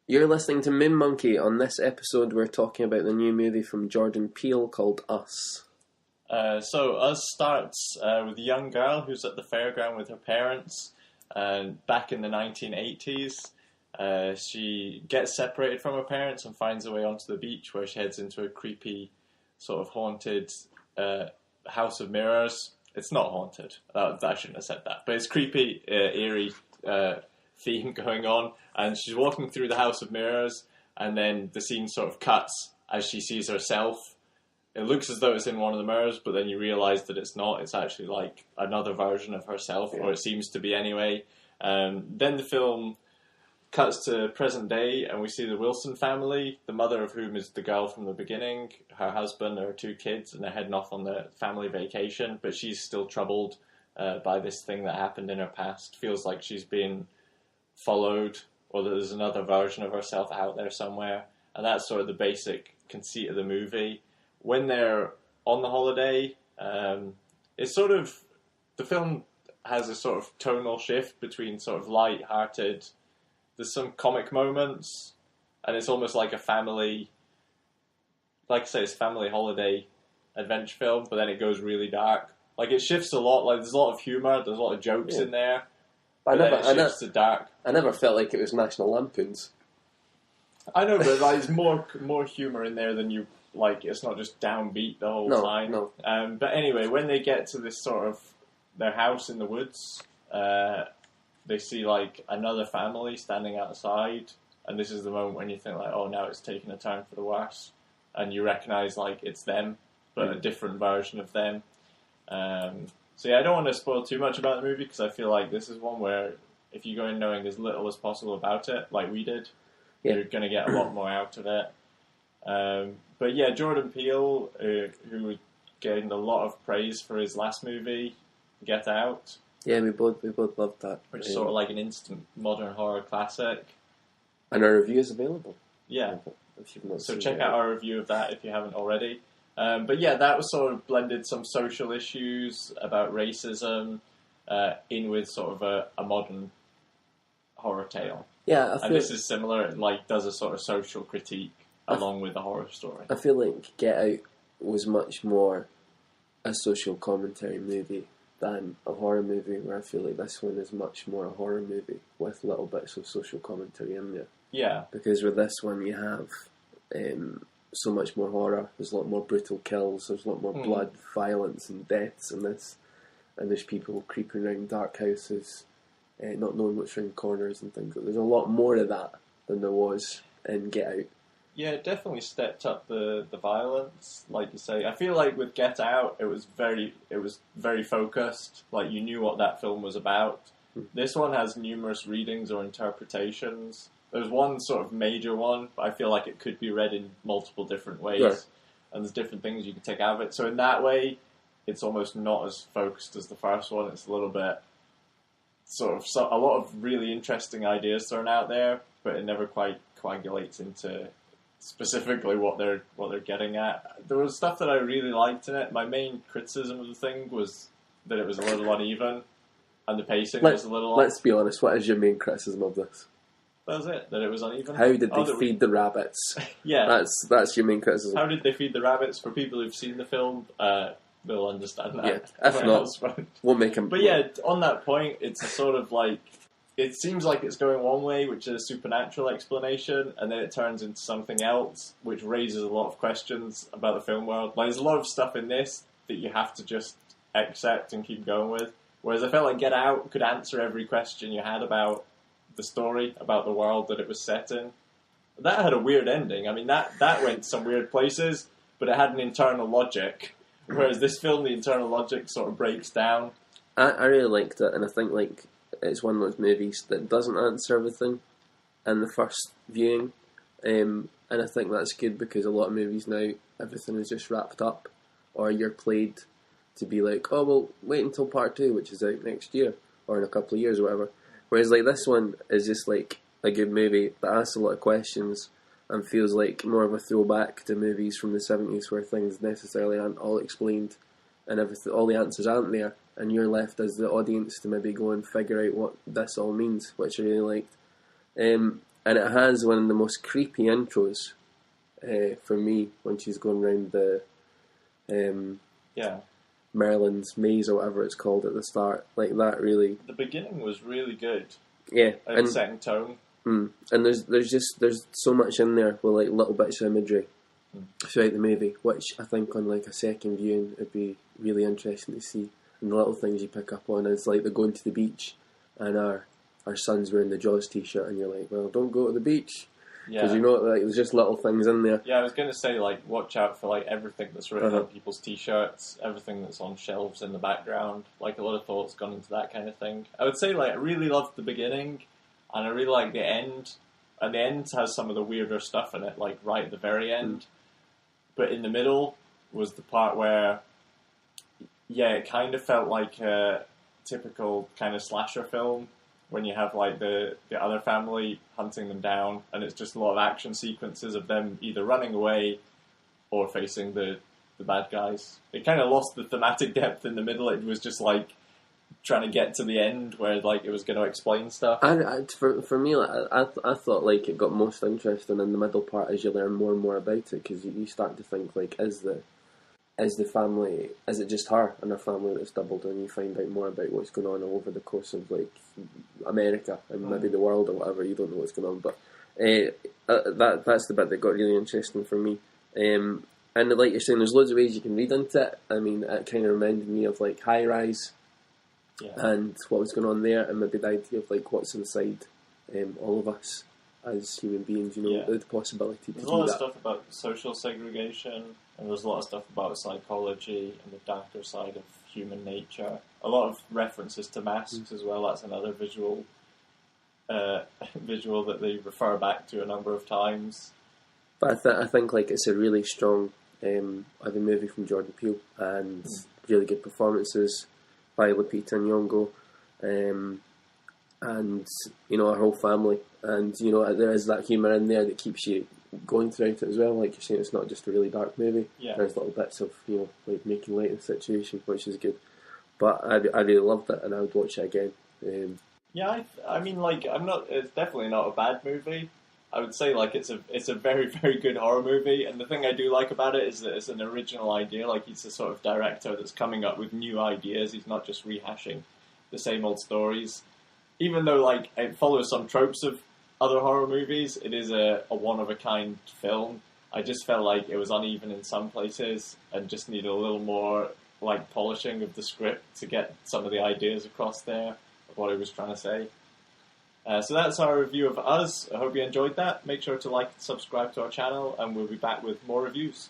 You're listening to Moon Monkey. On this episode, we're talking about the new movie from Jordan Peele called Us. So Us starts with a young girl who's at the fairground with her parents back in the 1980s. She gets separated from her parents and finds her way onto the beach where she heads into a creepy, sort of haunted house of mirrors. It's not haunted. I shouldn't have said that. But it's creepy, eerie theme going on. And she's walking through the house of mirrors, and then the scene sort of cuts as she sees herself. It looks as though it's in one of the mirrors, but then you realise that it's not. It's actually like another version of herself, or it seems to be anyway. Then the film cuts to present day, and we see the Wilson family, the mother of whom is the girl from the beginning, her husband, her two kids, and they're heading off on the family vacation, but she's still troubled by this thing that happened in her past. Feels like she's been followed, or that there's another version of herself out there somewhere, and that's sort of the basic conceit of the movie. When they're on the holiday, it's sort of, the film has a sort of tonal shift between sort of light-hearted, there's some comic moments, and it's almost like a family, like I say, it's a family holiday adventure film, but then it goes really dark. Like, it shifts a lot, like, there's a lot of humour, there's a lot of jokes in there, but then it shifts to dark. I never felt like it was National Lampoons. I know, but like, there's more humour in there than you, like, it's not just downbeat the whole time. No. But anyway, when they get to this sort of, their house in the woods, they see, like, another family standing outside, and this is the moment when you think, like, oh, now it's taking a turn for the worse, and you recognise, like, it's them, but a different version of them. So yeah, I don't want to spoil too much about the movie, because I feel like this is one where, if you go in knowing as little as possible about it, like we did, you're going to get a lot more out of it. But yeah, Jordan Peele, who gained a lot of praise for his last movie, Get Out. Yeah, we both loved that. Which is sort of like an instant modern horror classic. And our review is available. Yeah. If you've not so seen check out our review of that if you haven't already. But yeah, that was sort of blended some social issues about racism in with sort of a modern horror tale. Yeah, and this is similar. It like does a sort of social critique along with the horror story. I feel like Get Out was much more a social commentary movie than a horror movie, where I feel like this one is much more a horror movie with little bits of social commentary in there. Yeah. Because with this one you have so much more horror, there's a lot more brutal kills, there's a lot more blood, violence and deaths in this, and there's people creeping around dark houses, not knowing what's around corners and things. There's a lot more of that than there was in Get Out. Yeah, it definitely stepped up the violence, like you say. I feel like with Get Out, it was very focused. Like, you knew what that film was about. This one has numerous readings or interpretations. There's one sort of major one, but I feel like it could be read in multiple different ways. Yeah. And there's different things you can take out of it. So in that way, it's almost not as focused as the first one. It's a little bit a lot of really interesting ideas thrown out there, but it never quite coagulates into specifically what they're getting at. There was stuff that I really liked in it. My main criticism of the thing was that it was a little uneven, and the pacing was a little off. Let's be honest, what is your main criticism of this? That was it, that it was uneven. How did they feed the rabbits? Yeah. That's your main criticism. How did they feed the rabbits? For people who've seen the film, they'll understand that. Yeah, if not, we'll make them... But yeah, on that point, it's a sort of like... It seems like it's going one way, which is a supernatural explanation, and then it turns into something else, which raises a lot of questions about the film world. Like, there's a lot of stuff in this that you have to just accept and keep going with. Whereas I felt like Get Out could answer every question you had about the story, about the world that it was set in. That had a weird ending. I mean, that went some weird places, but it had an internal logic. Whereas this film, the internal logic sort of breaks down. I really liked it, and I think like it's one of those movies that doesn't answer everything in the first viewing, and I think that's good, because a lot of movies now, everything is just wrapped up, or you're played to be like, oh well, wait until part 2, which is out next year, or in a couple of years or whatever. Whereas like this one is just like a good movie that asks a lot of questions and feels like more of a throwback to movies from the 70s, where things necessarily aren't all explained and everything, all the answers aren't there, and you're left as the audience to maybe go and figure out what this all means, which I really liked. and it has one of the most creepy intros for me when she's going round the Yeah. Merlin's maze or whatever it's called at the start. Like that, really. The beginning was really good. Yeah, And setting tone. And there's so much in there with like little bits of imagery throughout the movie, which I think on like a second viewing it'd be really interesting to see. And the little things you pick up on is like they're going to the beach, and our son's wearing the Jaws t-shirt, and you're like, well, don't go to the beach. Because you know, like, there's just little things in there. Yeah, I was going to say, like, watch out for, like, everything that's written on people's t-shirts, everything that's on shelves in the background. Like, a lot of thought's gone into that kind of thing. I would say, like, I really loved the beginning, and I really like the end. And the end has some of the weirder stuff in it, like, right at the very end. But in the middle was the part where, yeah, it kind of felt like a typical kind of slasher film, when you have like the other family hunting them down, and it's just a lot of action sequences of them either running away or facing the bad guys. It kind of lost the thematic depth in the middle. It was just like trying to get to the end where like it was going to explain stuff. For me, like, I thought like it got most interesting in the middle part as you learn more and more about it, because you start to think like, is the family, is it just her and her family that's doubled, and you find out more about what's going on all over the course of like America and maybe the world or whatever. You don't know what's going on, but that's the bit that got really interesting for me. And like you're saying, there's loads of ways you can read into it. I mean, it kind of reminded me of like High Rise, and what was going on there, and maybe the idea of like what's inside all of us as human beings. You know, the possibility to there's do that. There's a lot of stuff about social segregation, and there's a lot of stuff about psychology and the darker side of human nature. A lot of references to masks as well. That's another visual that they refer back to a number of times. But I think like it's a really strong other movie from Jordan Peele, and really good performances by Lupita Nyong'o, and you know, our whole family, and you know, there is that humour in there that keeps you going throughout it as well. Like you're saying, it's not just a really dark movie. There's little bits of, you know, like making light of the situation, which is good. But I really loved it, and I would watch it again. I mean, like, it's definitely not a bad movie. I would say, like, it's a very, very good horror movie, and the thing I do like about it is that it's an original idea. Like, he's a sort of director that's coming up with new ideas. He's not just rehashing the same old stories. Even though, like, it follows some tropes of other horror movies, it is a one-of-a-kind film. I just felt like it was uneven in some places and just needed a little more, like, polishing of the script to get some of the ideas across there of what he was trying to say. So that's our review of Us. I hope you enjoyed that. Make sure to like and subscribe to our channel, and we'll be back with more reviews.